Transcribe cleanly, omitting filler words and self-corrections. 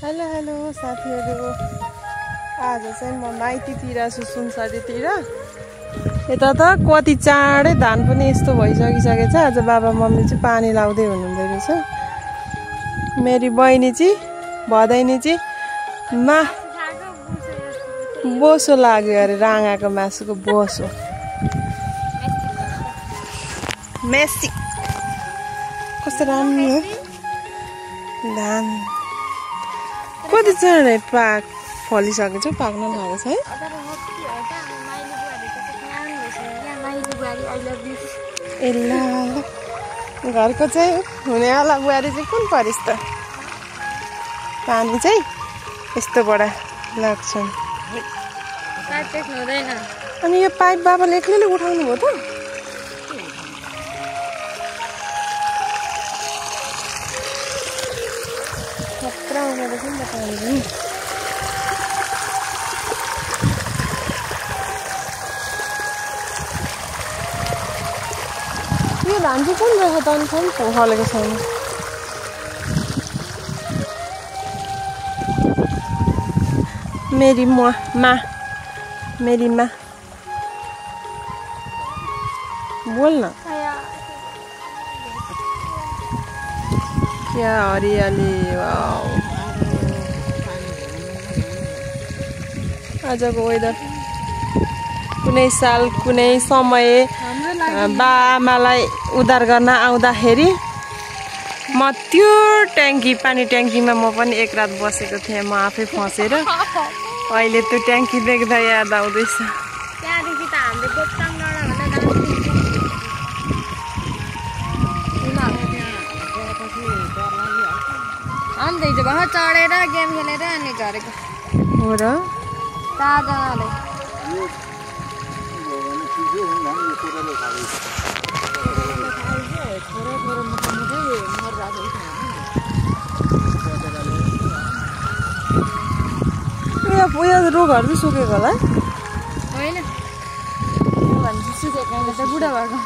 Hello hello साथीहरु, आज चाहिँ म माइतीतिर छु, सुनसरीतिर। यता त कति चाँडै धान पनि यस्तो भइसकिसकेछ। आज बाबा मम्मी चाहिँ पानी लाउँदै हुनुहुँदै रहेछ। मेरी बहिनी चाहिँ भदैनी चाहिँ बोसो लाग्यो अरे, राँगाको मासुको बोसो। मेसी कस्तो राम्रो हो धान। कति चाँडै फलिसकेको छ, पाक्न लागेको छ है। एल्ला घरको चाहिँ हुनेवाला बुहारी चाहिँ कुन परिस् त। पानी चाहिँ यस्तोबाट लाग्छ। अनि यो पाइप बाबाले एक्लैले उठाउनु भयो त। खतरा हुँदो रहेछ नि त पानी पनि। यो धान चाहिँ कुन रहेछ त? अनि पनि फलेको छैन। मेरी माँ बोल न। क्या हरियाली, वाउ। आजको वेदर कुनै साल कुनै समय बाआमालाई उद्धार गर्न आउँदाखेरि म त्यो पानी ट्याङ्कीमा म पनि एक रात बसेको थिएँ। म आफै फसेर अहिले त्यो ट्याङ्की देख्दा याद आउँदैछ। त्यहाँदेखि त हामीले गोप्ताङ डाँडा अन्त हिजो भर्खर चढेर गेम खेलेर अनि झरेको हो र। चारजनाले उयो रुखहरू चाहिँ सुकेको होला होइन, सुकेको त बुढा भएको।